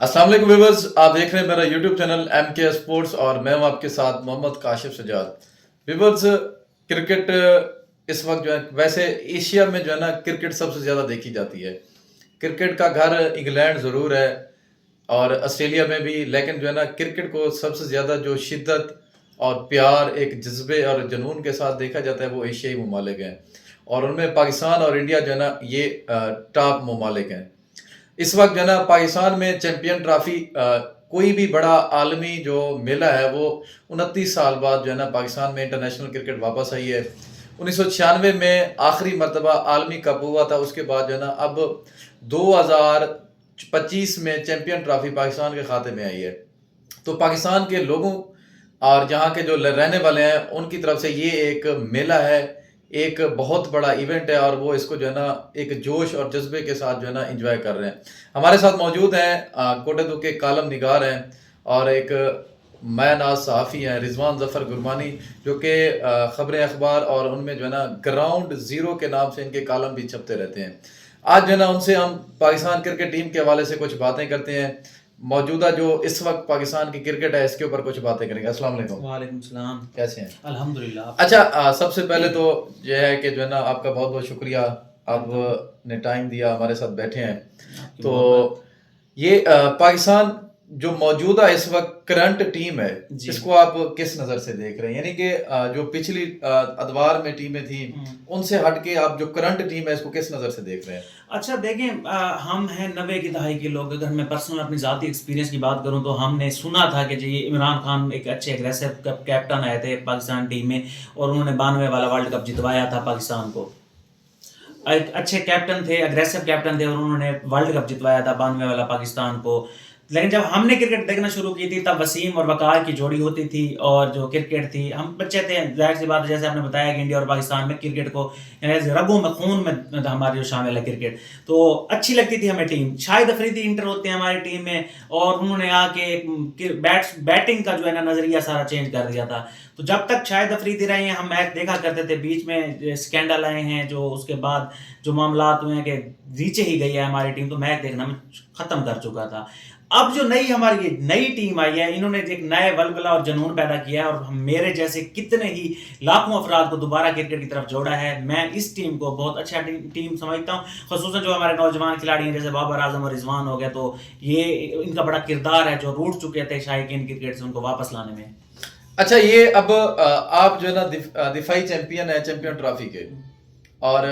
अस्सलाम वालेकुम व्यूअर्स, आप देख रहे हैं मेरा यूट्यूब चैनल एम के स्पोर्ट्स और मैं हूं आपके साथ मोहम्मद काशिफ सजाद। व्यूअर्स, क्रिकेट इस वक्त जो है वैसे एशिया में जो है ना क्रिकेट सबसे ज़्यादा देखी जाती है। क्रिकेट का घर इंग्लैंड ज़रूर है और ऑस्ट्रेलिया में भी, लेकिन जो है ना क्रिकेट को सबसे ज़्यादा जो शिद्दत और प्यार, एक जज्बे और जुनून के साथ देखा जाता है वो एशियाई ममालिक हैं और उनमें पाकिस्तान और इंडिया जो है ना ये टॉप ममालिक हैं। इस वक्त जो है ना पाकिस्तान में चैंपियन ट्रॉफी कोई भी बड़ा आलमी जो मेला है वो 29 साल बाद जो है ना पाकिस्तान में इंटरनेशनल क्रिकेट वापस आई है। 1996 में आखिरी मरतबा आलमी कप हुआ था, उसके बाद जो है ना अब 2025 में चैंपियन ट्रॉफी पाकिस्तान के खाते में आई है। तो पाकिस्तान के लोगों और यहाँ के जो रहने वाले हैं उनकी तरफ से ये एक मेला है, एक बहुत बड़ा इवेंट है और वो इसको जो है ना एक जोश और जज्बे के साथ जो है ना एंजॉय कर रहे हैं। हमारे साथ मौजूद हैं कोटेदू के कालम निगार हैं और एक मैं नाज सहाफ़ी हैं रिजवान ज़फ़र गुरबानी, जो कि ख़बरें अखबार और उनमें जो है ना ग्राउंड ज़ीरो के नाम से इनके कालम भी छपते रहते हैं। आज जो है ना उनसे हम पाकिस्तान क्रिकेट टीम के हवाले से कुछ बातें करते हैं। मौजूदा जो इस वक्त पाकिस्तान की क्रिकेट है इसके ऊपर कुछ बातें करेंगे। अस्सलाम वालेकुम। वालेकुम सलाम। कैसे हैं? अल्हम्दुलिल्लाह। अच्छा, सबसे पहले तो यह है कि जो है ना आपका बहुत बहुत शुक्रिया, आपने टाइम दिया, हमारे साथ बैठे हैं। आपकी तो मोहब्बत। ये पाकिस्तान जो मौजूदा इस वक्त करंट टीम है, जी। इसको आप किस नज़र से देख रहे हैं? यानी कि जो पिछली अदवार में टीमें थी उनसे हट के आप जो करंट टीम है इसको किस नज़र से देख रहे हैं? अच्छा देखें, हम हैं 90 की दहाई के लोग। अगर मैं पर्सनल अपनी ज़ाती एक्सपीरियंस की बात करूं तो हमने सुना था कि जी इमरान खान एक अच्छे एग्रेसिव कैप्टन आए थे पाकिस्तान टीम में और उन्होंने 92 वाला वर्ल्ड कप जितवाया था पाकिस्तान को। एक अच्छे कैप्टन थे, अग्रेसिव कैप्टन थे और उन्होंने वर्ल्ड कप जितवाया था 92 वाला पाकिस्तान को। लेकिन जब हमने क्रिकेट देखना शुरू की थी तब वसीम और वकार की जोड़ी होती थी और जो क्रिकेट थी, हम बच्चे थे, जाहिर सी बात है, जैसे आपने बताया कि इंडिया और पाकिस्तान में क्रिकेट को रगों में खून में हमारे जो शामिल है क्रिकेट, तो अच्छी लगती थी हमें टीम। शाहिद अफरीदी इंटर होते हैं हमारी टीम में और उन्होंने आके बैटिंग का जो है ना नजरिया सारा चेंज कर दिया था। तो जब तक शाहिद अफरीदी रहे हैं हम मैच देखा करते थे। बीच में स्कैंडल आए हैं जो उसके बाद जो मामलात हुए हैं कि नीचे ही गई है हमारी टीम, तो मैच देखना मैं खत्म कर चुका था। अब जो हमारी ये नई टीम आई है, इन्होंने एक नए वलवला और जुनून पैदा किया है और मेरे जैसे कितने ही लाखों अफराद को दोबारा क्रिकेट की तरफ जोड़ा है। मैं इस टीम को बहुत अच्छा टीम समझता हूँ, ख़ुसूसन जो हमारे नौजवान खिलाड़ी हैं जैसे बाबर आजम और रिजवान हो गया, तो ये इनका बड़ा किरदार है जो रूठ चुके थे शायकीन क्रिकेट से, उनको वापस लाने में। अच्छा, ये अब आप जो है ना दिफाई चैंपियन है चैंपियन ट्रॉफी के और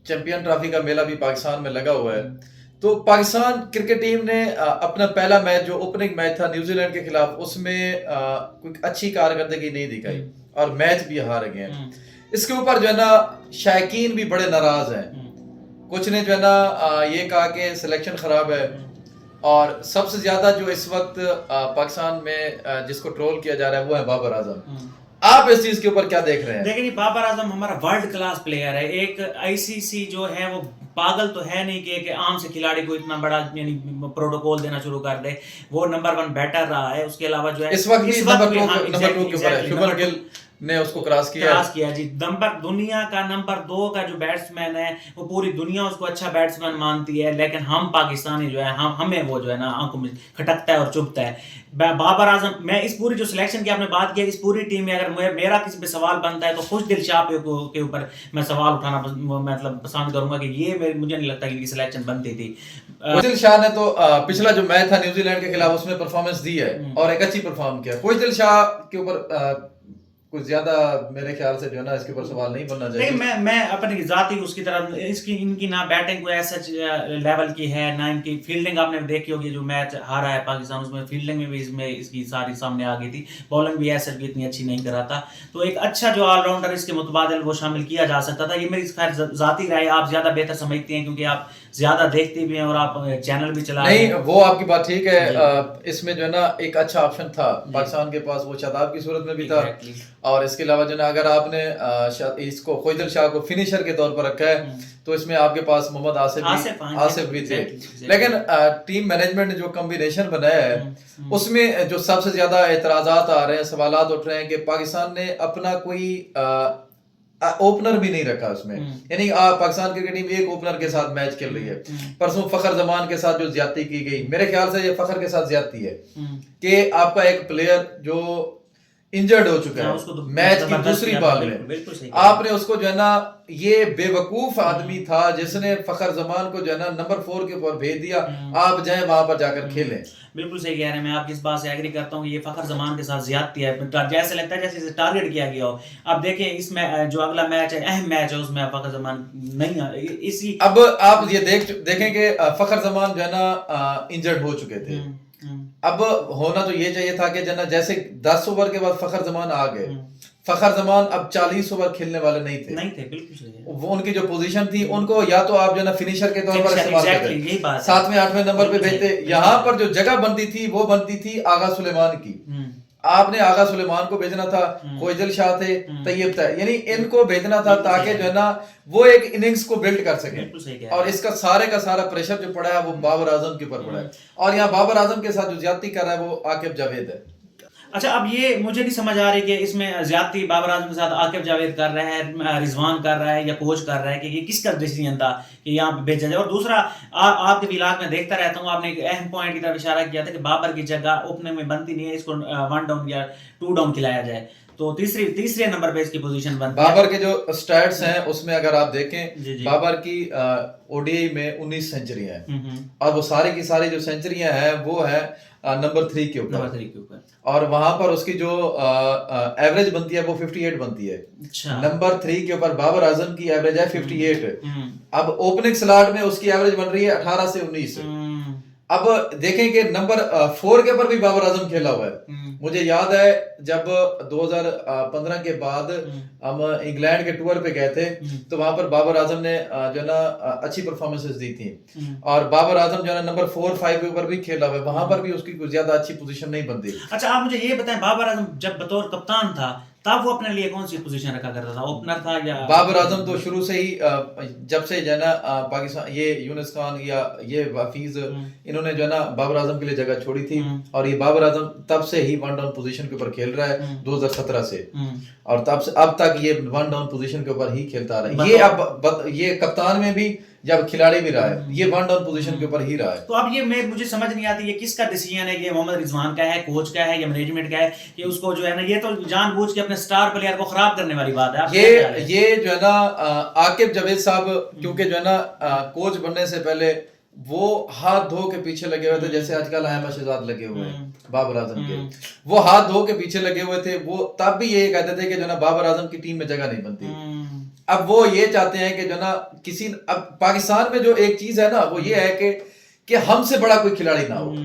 चैंपियन ट्रॉफी का मेला भी पाकिस्तान में लगा हुआ है। तो पाकिस्तान क्रिकेट टीम ने अपना पहला मैच जो ओपनिंग मैच था न्यूजीलैंड के खिलाफ उसमें कोई अच्छी कारकर्दगी नहीं दिखाई और मैच भी हार गए हैं। इसके ऊपर जो है ना शायकीन भी बड़े नाराज हैं। कुछ ने जो है ना ये कहा कि सिलेक्शन खराब है और सबसे ज्यादा जो इस वक्त पाकिस्तान में जिसको ट्रोल किया जा रहा है वो है बाबर आजम। आप इस चीज के ऊपर क्या देख रहे हैं? देखिए, बाबर आजम हमारा वर्ल्ड क्लास प्लेयर है। एक आईसीसी जो है वो पागल तो है नहीं कि आम से खिलाड़ी को इतना बड़ा यानी प्रोटोकॉल देना शुरू कर दे। वो नंबर 1 बैटर रहा है। उसके अलावा जो है इस वक्त भी नंबर टू हाँ, के ऊपर है। शुभमन गिल ने उसको क्रॉस किया जी। दुनिया का नंबर 2 का जो बैट्समैन है वो पूरी दुनिया उसको अच्छा बैट्समैन मानती है, लेकिन हम पाकिस्तानी जो है हमें वो जो है ना आंखों में खटकता है और चुभता है। बाबर आजम, मैं इस पूरी जो सिलेक्शन की आपने बात की, इस पूरी टीम में अगर मेरा किसी पे सवाल बनता है तो खुशदिल शाह के ऊपर मैं सवाल उठाना मतलब पसंद करूंगा कि ये मुझे नहीं लगता कि इनकी सिलेक्शन बनती थी। खुशदिल शाह ने तो पिछला जो मैच था न्यूजीलैंड के खिलाफ उसमें परफॉर्मेंस दी है और एक अच्छी परफॉर्म किया। खुशदिल शाह के ऊपर कुछ ज्यादा मेरे ख्याल से जो है ना इसके ऊपर सवाल नहीं बनना चाहिए। नहीं, मैं अपनी जाती उसकी तरह इनकी ना बैटिंग को ऐसा लेवल की है ना इनकी फील्डिंग। आपने देखी होगी जो मैच हारा है पाकिस्तान, उसमें फील्डिंग में भी इसमें इसकी सारी सामने आ गई थी। बॉलिंग भी ऐसा भी इतनी अच्छी नहीं करा था। तो एक अच्छा जो ऑलराउंडर इसके मुतबादिल वो शामिल किया जा सकता था। ये मेरी खैर जाती राय, आप ज्यादा बेहतर समझती हैं क्योंकि आप ज्यादा देखती भी हैं और आप चैनल भी चला नहीं, वो आपकी बात ठीक है। इसमें जो है ना एक अच्छा ऑप्शन था पाकिस्तान के पास, वो शादाब की सूरत में भी था और इसके अलावा जो ना अगर आपने इसको खुशदिल शाह को फिनिशर के तौर पर रखा है तो इसमें आपके पास मोहम्मद आसिफ भी थे। लेकिन टीम मैनेजमेंट ने जो कॉम्बिनेशन बनाया है उसमें जो सबसे ज्यादा एतराजात आ रहे हैं, सवालात उठ रहे हैं कि पाकिस्तान ने अपना कोई ओपनर भी नहीं रखा उसमें, यानी पाकिस्तान क्रिकेट टीम एक ओपनर के साथ मैच खेल रही है। परसों फखर जमान के साथ जो ज्यादती की गई, मेरे ख्याल से ये फखर के साथ ज्यादती है कि आपका एक प्लेयर जो इंजर्ड हो चुका है मैच की दूसरी बॉल में, आपने उसको जो है ना, ये बेवकूफ आदमी था जिसने फखर जमान को जो है ना नंबर 4 के ऊपर भेज दिया, आप जाएं वहां पर जाकर खेलें। बिल्कुल सही कह रहे हैं, मैं आपकी इस बात से एग्री करता हूँ। ये फखर जमान के साथ ज्यादती है, जैसे लगता है जैसे इसे टारगेट किया गया हो। अब देखें इसमें जो अगला मैच है, अहम मैच है, उसमें फखर जमान नहीं है इसी। अब आप ये देखें कि फखर जमान जो है ना इंजर्ड हो चुके थे। अब होना तो ये चाहिए था कि जना जैसे 10 ओवर के बाद फखर जमान आ गए, फखर जमान अब 40 ओवर खेलने वाले नहीं थे, बिल्कुल सही है। वो उनकी जो पोजीशन थी उनको या तो आप जो ना फिनिशर के तौर पर इस्तेमाल करते, 7वें 8वें नंबर पे भेजते। यहाँ पर जो जगह बनती थी वो बनती थी आगा सुलेमान की। आपने आगा सुलेमान को भेजना था, कोइजल शाह थे, तैयब था, यानी इनको भेजना था ताकि जो है ना वो एक इनिंग्स को बिल्ड कर सके। और इसका सारे का सारा प्रेशर जो पड़ा है वो बाबर आजम के ऊपर पड़ा है, और यहाँ बाबर आजम के साथ जो ज्यादती कर रहा है वो आकिब जावेद है। अच्छा, अब ये मुझे नहीं समझ आ रही कि इसमें ज्यादती बाबर आजम के साथ आकिब जावेद कर रहा है, रिजवान कर रहा है या कोच कर रहा है, कि ये किसका डिसीजन था कि यहाँ पे भेजा जाए। और दूसरा, आपके इलाके में देखता रहता हूँ, आपने एक अहम पॉइंट की तरफ इशारा किया था कि बाबर की जगह ओपनिंग में बनती नहीं है, इसको 1 डाउन या 2 डाउन खिलाया जाए, तो तीसरे नंबर पे इसकी पोजीशन बनती है। बाबर के जो स्टैट्स हैं उसमें अगर आप देखें, बाबर की ओडीआई में 19 सेंचुरी हैं, और वो सारी की सारी जो सेंचुरियां हैं वो है नंबर 3 के ऊपर, और वहां पर उसकी जो एवरेज बनती है वो 58 बनती है। अच्छा। नंबर 3 के ऊपर बाबर आजम की एवरेज है 58। अब ओपनिंग स्लॉट में उसकी एवरेज बन रही है 18 से 19। अब देखें कि नंबर 4 के ऊपर भी बाबर आजम खेला हुआ है। मुझे याद है जब 2015 के बाद हम इंग्लैंड के टूर पे गए थे, तो वहां पर बाबर आजम ने जो ना अच्छी परफॉर्मेंसेस दी थी, और बाबर आजम जो है नंबर 4-5 के ऊपर भी खेला हुआ है, वहां पर भी उसकी कुछ ज्यादा अच्छी पोजीशन नहीं बनती। अच्छा, आप मुझे ये बताएं, बाबर आजम जब बतौर कप्तान था तब वो अपने लिए कौन सी पोजीशन रखा करता था? ओपनर था या? बाबर आजम तो शुरू से ही जब से जो है ना पाकिस्तान, ये यूनुस खान या ये वाफीज, इन्होंने जो है ना बाबर आजम के लिए जगह छोड़ी थी, और ये बाबर आजम तब से ही 1 डाउन पोजीशन के ऊपर खेल रहा है 2017 से, और तब से अब तक ये 1 डाउन पोजीशन के ऊपर ही खेलता रहा है। ये अब ये कप्तान में भी जब खिलाड़ी भी रहा है, ये 1 डाउन पोजीशन के ऊपर ही रहा है। तो अब ये मुझे समझ नहीं आती, ये किसका डिसीजन है? ये मोहम्मद रिजवान का है, कोच का है, या मैनेजमेंट का है, कि उसको जो है ना, ये तो जानबूझ के अपने स्टार प्लेयर को खराब करने वाली बात है। ये जो है ना आकिब जावेद साहब, क्योंकि जो है ना कोच बनने से पहले वो हाथ धो के पीछे लगे हुए थे, जैसे आजकल अहमद शहजाद लगे हुए हैं बाबर आजम के, वो हाथ धो के पीछे लगे हुए थे। वो तब भी ये कहते थे कि जो ना बाबर आजम की टीम में जगह नहीं बनती। अब वो ये चाहते हैं कि जो ना किसी, अब पाकिस्तान में जो एक चीज है ना वो ये है कि हमसे बड़ा कोई खिलाड़ी ना हो।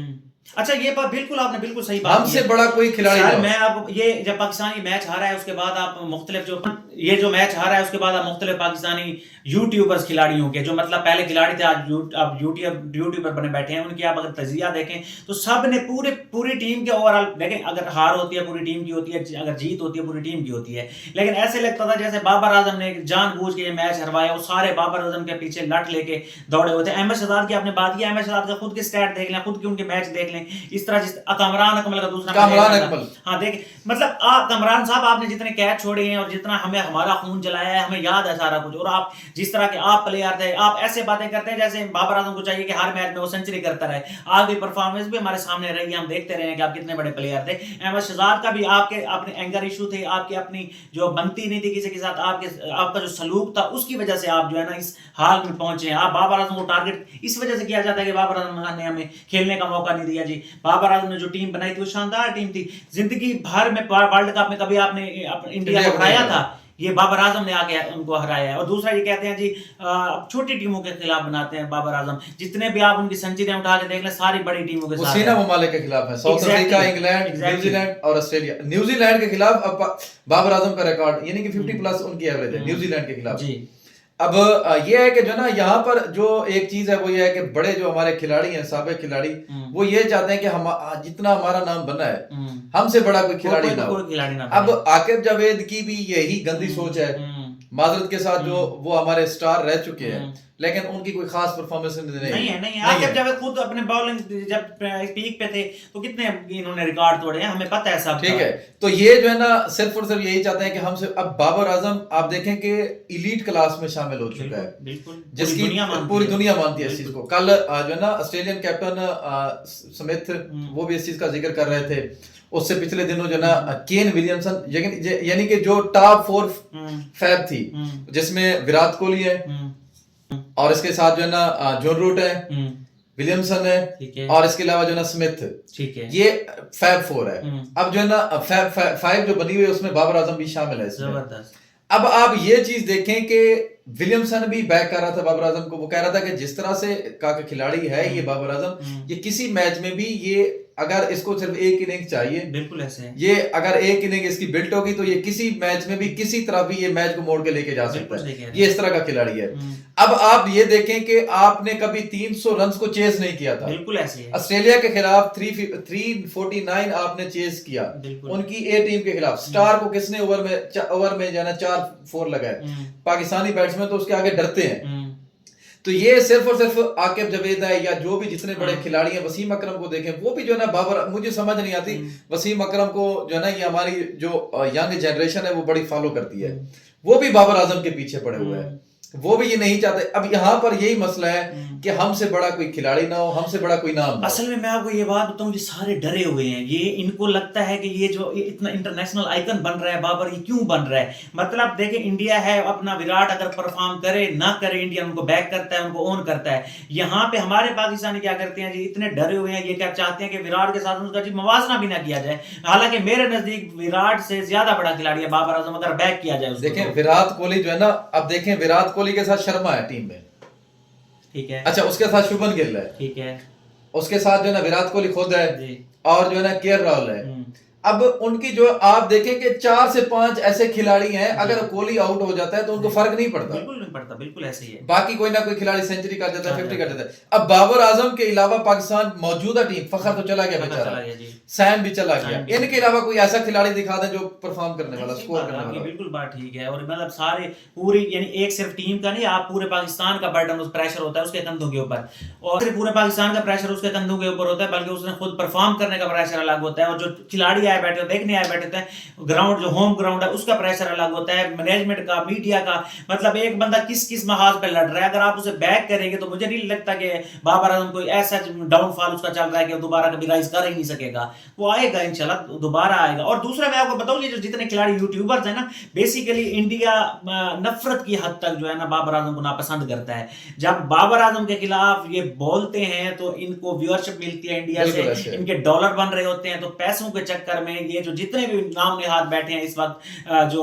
अच्छा, ये बात बिल्कुल आपने बिल्कुल सही बात हमसे बड़ा कोई खिलाड़ी ना हो। मैं आप ये जब पाकिस्तान ये मैच हारा है उसके बाद आप मुख्तलिफ जो मैच हारा है उसके बाद आप मुख्तलिफ पाकिस्तानी यूट्यूबर्स खिलाड़ियों के, जो मतलब पहले खिलाड़ी थे आज अब यूट्यूबर बने बैठे हैं, उनकी आप अगर तजिया देखें तो सब ने पूरी टीम के ओवरऑल देखें, अगर हार होती है पूरी टीम की होती है, अगर जीत होती है पूरी टीम की होती है, लेकिन ऐसे लगता था जैसे बाबर आजम ने जानबूझ के ये मैच हरवाया, वो सारे बाबर आजम के पीछे लट लेके दौड़े हुए थे। अहमद शहजाद की आपने बात की, अहमद शहजाद का खुद के स्टैट देख लें, खुद के उनके मैच देख लें, इस तरह जिस कमरान अकमल का दूसरा, हाँ देख, मतलब कमरान साहब आपने जितने कैच छोड़े हैं और जितना हमें हमारा खून जलाया है, हमें याद है सारा कुछ। और आप जिस तरह के आप प्लेयर थे, आप ऐसे बातें करते हैं जैसे बाबर आजम को चाहिए कि हर मैच में वो सेंचुरी करता रहे। आपकी परफॉर्मेंस भी हमारे सामने रही, हम देखते रहे कि आप कितने बड़े प्लेयर थे। अहमद शहजाद का भी आपके अपने एंगर इशू थे, आपकी अपनी जो बनती नहीं थी किसी के साथ, आपका जो सलूक था, उसकी वजह से आप जो है ना इस हाल में पहुंचे हैं। आप बाबर आजम को टारगेट इस वजह से किया जाता है कि बाबर आजम ने हमें खेलने का मौका नहीं दिया। जी, बाबर आजम ने जो टीम बनाई थी वो शानदार टीम थी। जिंदगी भर में वर्ल्ड कप में कभी आपने इंडिया को हराया था? ये बाबर आजम ने आके उनको हराया है। और दूसरा ये कहते हैं जी छोटी टीमों के खिलाफ बनाते हैं बाबर आजम, जितने भी आप उनकी सेंचुरियां उठा के देख लें सारी बड़ी टीमों के साथ सीना ममालिक के खिलाफ है, साउथ अफ्रीका, इंग्लैंड, न्यूजीलैंड और ऑस्ट्रेलिया। न्यूजीलैंड के खिलाफ अब बाबर आजम का रिकॉर्ड यानी कि 50+ उनकी एवरेज है न्यूजीलैंड के खिलाफ जी। अब ये है कि जो ना यहाँ पर जो एक चीज है वो ये है कि बड़े जो हमारे खिलाड़ी हैं, साबिक खिलाड़ी, वो ये चाहते हैं कि हम जितना हमारा नाम बना है हमसे बड़ा कोई खिलाड़ी ना हो। अब आकिब जावेद की भी यही गंदी सोच है, माजरत के साथ, जो वो हमारे स्टार रह चुके हैं, लेकिन उनकी कोई खास परफॉर्मेंस नहीं है। आकिब जावेद खुद अपने बॉलिंग जब पीक पे थे तो कितने इन्होंने रिकॉर्ड तोड़े हैं, हमें पता है सब। ठीक है, तो ये जो है ना सिर्फ और सिर्फ यही चाहते हैं कि हमसे, अब बाबर आजम आप देखें कि इलीट क्लास में शामिल हो चुका है, बिल्कुल जिसकी पूरी दुनिया मानती है इस चीज को। कल जो है ना ऑस्ट्रेलियन कैप्टन स्मिथ वो भी इस चीज का जिक्र कर रहे थे। उससे पिछले दिनों जो ना केन विलियमसन, यानी कि जो टॉप 4 फैब थी, जिसमें विराट कोहली है और इसके साथ जो है ना जॉन रूट है, विलियमसन है और इसके अलावा जो है ना स्मिथ, ठीक है, ये फैब 4 है। अब जो है ना फैब 5 जो बनी हुई है उसमें बाबर आजम भी शामिल है इसमें। जबरदस्त। अब आप ये चीज देखें कि विलियमसन भी बैक कर रहा था बाबर आजम को। वो कह रहा था कि जिस तरह से का खिलाड़ी है ये बाबर आजम, ये किसी मैच में भी, ये अगर इसको सिर्फ एक इनिंग चाहिए, बिल्कुल ऐसे है, ये अगर एक इनिंग इसकी बिल्ट होगी तो ये किसी मैच में भी किसी तरह भी ये मैच को मोड़ के लेके जा सकता है। ये इस तरह का खिलाड़ी है। अब आप ये देखें कि आपने कभी 300 रन को चेस नहीं किया था, बिल्कुल ऐसे है। ऑस्ट्रेलिया के खिलाफ 349 आपने चेस किया, उनकी ए टीम के खिलाफ। स्टार को किसने ओवर में जाना 4-4 लगाए, पाकिस्तानी बैट्समैन तो उसके आगे डरते हैं। तो ये सिर्फ और सिर्फ आकिब जावेद है या जो भी जितने बड़े खिलाड़ी हैं, वसीम अकरम को देखें, वो भी जो है ना बाबर, मुझे समझ नहीं आती वसीम अकरम को जो है ना, ये हमारी जो यंग जनरेशन है वो बड़ी फॉलो करती है, वो भी बाबर आजम के पीछे पड़े हुए हैं, वो भी ये नहीं चाहते। अब यहाँ पर यही मसला है कि हमसे बड़ा कोई खिलाड़ी ना हो, हमसे बड़ा कोई नाम ना। असल में मैं आपको ये बात बताऊं, ये सारे डरे हुए हैं, ये इनको लगता है कि ये जो इतना इंटरनेशनल आइकन बन रहा है बाबर, ये क्यों बन रहा है। मतलब देखें, इंडिया है अपना, विराट अगर परफॉर्म करे ना करे, इंडिया उनको बैक करता है, उनको ओन करता है। यहाँ पे हमारे पाकिस्तानी क्या करते हैं जी, इतने डरे हुए हैं, ये क्या चाहते हैं कि विराट के साथ उनका जी मवाजना भी ना किया जाए। हालांकि मेरे नजदीक विराट से ज्यादा बड़ा खिलाड़ी है बाबर आजम, अगर बैक किया जाए। देखें विराट कोहली जो है ना, अब देखें विराट कोहली के साथ शर्मा है टीम में, ठीक है, अच्छा उसके साथ शुभमन गिल है, ठीक है, उसके साथ जो है ना विराट कोहली खुद है और जो है ना केएल राहुल है। अब उनकी जो आप देखें कि 4 से 5 ऐसे खिलाड़ी हैं, अगर कोहली आउट हो जाता है तो उनको फर्क नहीं पड़ता, बिल्कुल नहीं पड़ता, बिल्कुल ऐसे ही है। बाकी कोई ना कोई खिलाड़ी सेंचुरी कर देता है, 50 कर देता है। अब बाबर आजम के अलावा पाकिस्तान मौजूदा टीम, फखर तो चला गया बेचारा, सैम भी चला गया, इनके अलावा कोई ऐसा खिलाड़ी दिखा दे जो परफॉर्म करने वाला, स्कोर करने वाला। बिल्कुल बात ठीक है। और मतलब सारे पूरी, यानी एक सिर्फ टीम का नहीं, आप पूरे पाकिस्तान का बर्डन, उस प्रेशर होता है उसके कंधों के ऊपर, और पूरे पाकिस्तान का प्रेशर उसके कंधों के ऊपर होता है, बल्कि उसने खुद परफॉर्म करने का प्रेशर अलग होता है। और जो खिलाड़ी आए बैठे देखने आए बैठे थे, ग्राउंड जो होम ग्राउंड है उसका प्रेशर अलग होता है, मैनेजमेंट का, मीडिया का। मतलब एक बंदा किस किस महाज पे लड़ रहा है, अगर आप उसे बैक करेंगे तो मुझे नहीं लगता कि बाबर आजम कोई ऐसा डाउनफॉल उसका चल रहा है कि दोबारा कभी राइज कर ही नहीं सकेगा। वो आएगा इंशाल्लाह, दोबारा आएगा। और दूसरा मैं आपको बताऊं, ये जो जितने खिलाड़ी यूट्यूबर्स हैं ना, बेसिकली इंडिया नफरत की हद तक जो है ना बाबर आजम को नापसंद करता है। जब बाबर आजम के खिलाफ ये बोलते हैं तो इनको व्यूअरशिप मिलती है इंडिया से, इनके डॉलर बन रहे होते हैं। तो पैसों के चक्कर में ये जो जितने भी नाम निहाद बैठे हैं इस वक्त, जो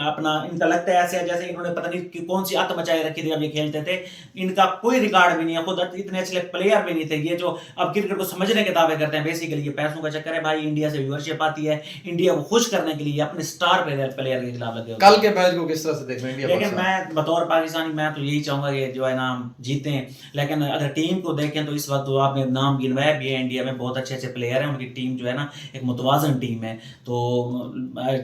अपना, इनका लगता है ऐसे जैसे इन्होंने पता नहीं कि कौन सी आत्म मचाई रखी थी जब ये खेलते थे। इनका कोई रिकॉर्ड भी नहीं है, खुद इतने अच्छे प्लेयर भी नहीं थे। ये जो अब क्रिकेट को समझने के दावे करते हैं, बेसिकली ये पैसों का चक्कर है भाई। इंडिया से व्यूअरशिप आती है, इंडिया को खुश करने के लिए अपने स्टार प्लेयर के खिलाफ लगे। कल के मैच को किस तरह से देख रहे हैं? लेकिन मैं बतौर पाकिस्तानी मैं तो यही चाहूंगा कि जो है ना जीते। लेकिन अगर टीम को देखें तो इस वक्त तो आपने नाम गिनवाया भी है, इंडिया में बहुत अच्छे अच्छे प्लेयर हैं, उनकी टीम जो है ना एक मुतवाजन टीम है। तो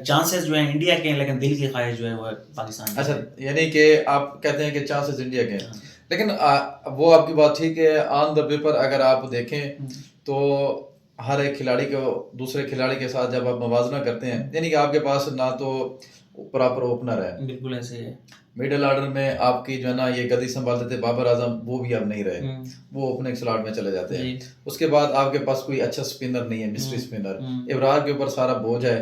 चांसेस जो है इंडिया के हैं, लेकिन दिल की ख्वाहिश जो है वो पाकिस्तान। अच्छा, यानी कि आप कहते हैं कि चांसेस इंडिया के हैं, लेकिन वो आपकी बात ठीक है। ऑन द पेपर अगर आप देखें तो हर एक खिलाड़ी को दूसरे खिलाड़ी के साथ जब आप मवाजना करते हैं, यानी कि आपके पास ना तो प्रॉपर ओपनर है, बिल्कुल ऐसे है, मिडिल ऑर्डर में आपकी जो है ना ये गद्दी संभालते थे बाबर आजम, वो भी अब नहीं रहे, वो ओपनिंग स्लॉट में चले जाते हैं। उसके बाद आपके पास कोई अच्छा स्पिनर नहीं है, मिस्ट्री स्पिनर, इब्रार के ऊपर सारा बोझ है।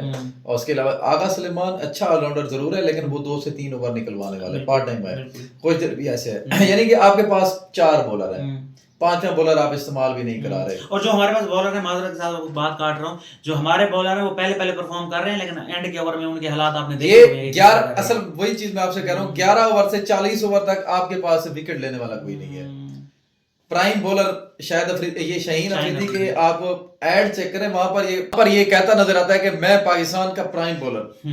और उसके अलावा आगा सलेमान अच्छा ऑलराउंडर जरूर है, लेकिन वो 2 से 3 ओवर निकलवाने वाले पार्ट टाइम है, कुछ देर भी ऐसे है। यानी कि आपके पास 4 बॉलर है, 5वां बॉलर आप इस्तेमाल भी नहीं करा रहे। और जो हमारे पास बॉलर है, माजरत के साथ बात काट रहा हूँ, जो हमारे बॉलर है वो पहले परफॉर्म कर रहे हैं, लेकिन एंड के ओवर में उनके हालात आपने देखे ये 11, असल वही चीज मैं आपसे कह रहा हूँ, 11 ओवर से 40 ओवर तक आपके पास विकेट लेने वाला कोई नहीं है। प्राइम बॉलर शायद ये शाहीन अफरीदी के आप एड चेक करें, वहां पर ये कहता नजर आता है कि मैं पाकिस्तान का प्राइम बॉलर।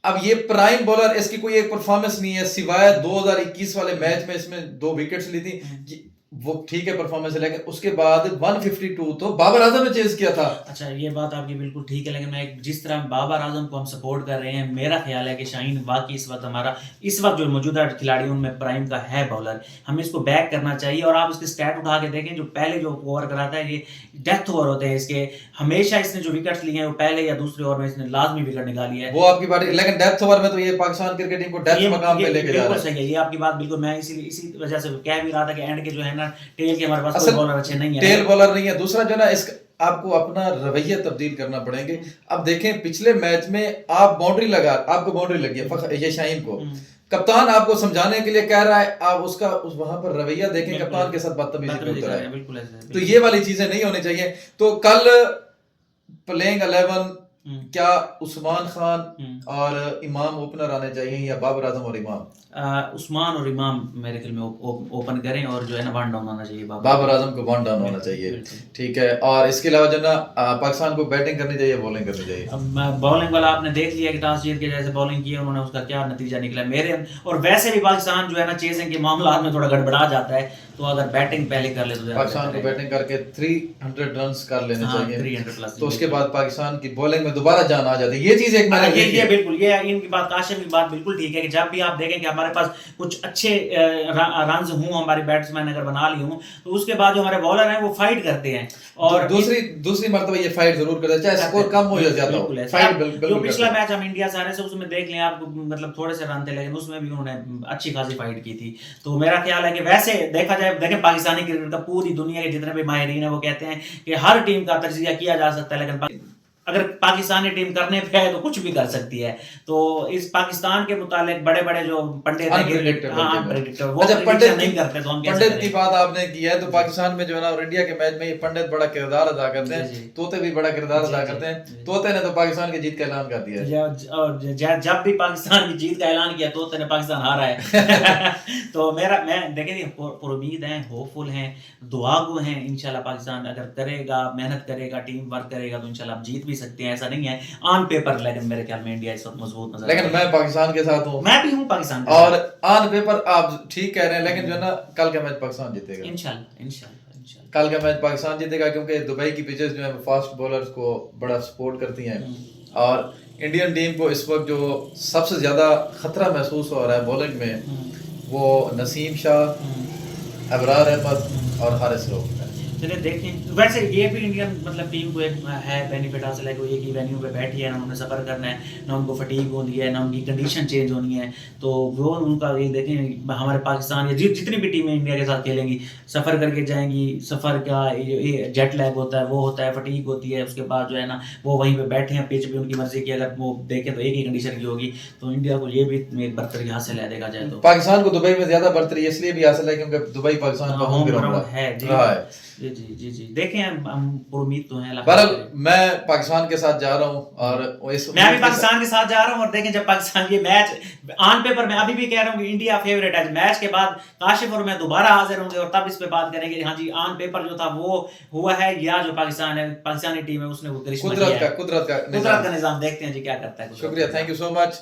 अब ये प्राइम बॉलर, इसकी कोई एक परफॉर्मेंस नहीं है सिवाय 2021 वाले मैच में इसमें 2 विकेट्स ली थी। वो ठीक है परफॉर्मेंस है, लेकिन उसके बाद 152 तो बाबर आजम ने चेज किया था। अच्छा, ये बात आपकी बिल्कुल ठीक है, लेकिन मैं जिस तरह बाबर आजम को हम सपोर्ट कर रहे हैं, मेरा ख्याल है कि शाहीन वाकई इस वक्त हमारा, इस वक्त जो मौजूदा खिलाड़ी उनमें प्राइम का है बॉलर, हमें इसको बैक करना चाहिए। और आप उसके स्टैट उठा के देखें, जो पहले जो ओवर कराता है, ये डेथ ओवर होते हैं इसके, हमेशा इसने जो विकेट्स लिए हैं वो पहले या दूसरे ओवर में इसने लाजमी विकेट निकाली है। वो आपकी बात है, लेकिन डेथ ओवर में तो ये पाकिस्तान क्रिकेट टीम को डेथ मकाम पे लेके जा रहा बिल्कुल है। सही है, ये आपकी बात बिल्कुल, मैं इसी वजह से कह भी रहा था कि एंड के जो है ना, टेल के हमारे पास कोई असल बॉलर अच्छे नहीं है, टेल बॉलर नहीं है। दूसरा जो है ना, इस आपको अपना रवैया तब्दील करना पड़ेंगे। अब देखें पिछले मैच में आप बाउंड्री लगा, आपको बाउंड्री लगी है ये शाहीन को, कप्तान आपको समझाने के लिए कह रहा है, आप उसका उस वहां पर रवैया देखें, कप्तान के साथ बदतमीजी पे उतर है। बिल्कुल ऐसे, तो ये वाली चीजें नहीं होनी चाहिए। तो कल प्लेइंग 11 क्या उस्मान खान और इमाम ओपनर आने चाहिए या बाबर आजम और इमाम? उस्मान और इमाम मेरे ख्याल में ओपन करें, और जो है ना वन डाउन होना चाहिए, बाबर आजम को वन डाउन होना चाहिए, ठीक है। और इसके अलावा जो ना पाकिस्तान को बैटिंग करनी चाहिए, बॉलिंग करनी चाहिए? अब बॉलिंग वाला आपने देख लिया कि टॉस जीत के जैसे बॉलिंग की उन्होंने, उसका क्या नतीजा निकला मेरे। और वैसे भी पाकिस्तान जो है ना, चेजिंग के मामला में थोड़ा गड़बड़ा जाता है, तो अगर बैटिंग पहले कर ले तो पाकिस्तान को बैटिंग करके 300 रन कर लेने चाहिए, 300 प्लस, तो उसके बाद पाकिस्तान की बॉलिंग में दोबारा जान आ जाती है। ये चीज एक मैंने ये बिल्कुल, ये इनकी बात, काशिफ की बात बिल्कुल ठीक है कि जब भी आप देखें कि हमारे पास कुछ अच्छे रन्स हों, हमारे बैट्समैन अगर बना ली हूं, तो उसके बाद जो हमारे बॉलर हैं वो फाइट करते हैं, और दूसरी मर्तबा ये फाइट जरूर करते हैं, चाहे स्कोर कम हो या ज्यादा हो, फाइट बिल्कुल। जो पिछला मैच हम इंडिया से हारे से, उसमें देख लें आप, मतलब थोड़े से रन थे, लेकिन उसमें भी उन्होंने अच्छी खासी फाइट की थी। तो मेरा ख्याल है कि वैसे देखा जाए, देखें पाकिस्तानी क्रिकेट का पूरी दुनिया के जितने भी माहिरीन है वो कहते हैं कि हर टीम का तजिया किया जा सकता है, लेकिन अगर पाकिस्तानी टीम करने पे है तो कुछ भी कर सकती है। तो इस पाकिस्तान के मुतालिक बड़े बड़े जो पंडित हैं, वो पंडित नहीं करते, तो हम पंडित की बात आपने की है, तो पाकिस्तान में जो है ना, और इंडिया के मैच में ये पंडित बड़ा किरदार अदा करते हैं, तोते भी बड़ा किरदार अदा करते हैं। तोते ने तो पाकिस्तान की जीत का ऐलान कर दिया है। जब भी पाकिस्तान की जीत का ऐलान किया, तोते ने पाकिस्तान हारा है। तो मैं देखिए उम्मीद है, होपफुल हैं, दुआगो हैं, इंशाल्लाह पाकिस्तान अगर करेगा, मेहनत करेगा, टीम वर्क करेगा, तो इंशाल्लाह जीत भी सकते हैं, ऐसा नहीं है ऑन पेपर, लेकिन मेरे ख्याल में इंडिया इस वक्त मजबूत नजर, लेकिन मैं पाकिस्तान के साथ हूँ, मैं भी हूँ पाकिस्तान के और ऑन पेपर आप ठीक कह रहे हैं, लेकिन जो है ना, कल का मैच पाकिस्तान जीतेगा इंशाल्लाह। कल का मैच पाकिस्तान जीतेगा, क्योंकि दुबई की पिचेस जो है फास्ट बॉलर्स को बड़ा सपोर्ट करती हैं, और इंडियन टीम को इस वक्त जो सबसे ज्यादा खतरा महसूस हो रहा है बॉलिंग में, वो नसीम शाह, अबरार अहमद और हारिस रऊफ। चलिए देखें, वैसे ये भी इंडियन मतलब टीम को एक है बेनिफिट हासिल है कि एक ही वेन्यू पे बैठी है, ना उन्हें सफ़र करना है, ना उनको फटीग होनी है, ना उनकी कंडीशन चेंज होनी है। तो वो उनका ये देखें, हमारे पाकिस्तान या जितनी भी टीमें इंडिया के साथ खेलेंगी, सफ़र करके जाएंगी, सफ़र का ये जेट लैग होता है, वो होता है, फटीग होती है, उसके बाद जो है ना वो वहीं पर बैठे हैं, पिच भी उनकी मर्जी की अगर वो देखें तो एक ही कंडीशन की होगी। तो इंडिया को ये भी एक बर्तरी हासिल है, देखा जाए तो। पाकिस्तान को दुबई में ज्यादा बर्तरी इसलिए भी हासिल है क्योंकि दुबई पाकिस्तान का होम ग्राउंड है। जी देखें, हम उम्मीद तो है। बहरहाल मैं पाकिस्तान के साथ जा रहा हूँ, और मैं भी पाकिस्तान के साथ जा रहा हूँ। और देखें, जब पाकिस्तान ये मैच ऑन पेपर, मैं अभी भी कह रहा हूँ कि इंडिया फेवरेट है। मैच के बाद काशिफ और मैं दोबारा हाजिर होंगे, और तब इस पे बात करेंगे, हाँ जी ऑन पेपर जो था वो हुआ है, या जो पाकिस्तानी टीम है उसने वो कुदरत का निजाम देखते हैं जी क्या करता है। शुक्रिया, थैंक यू सो मच।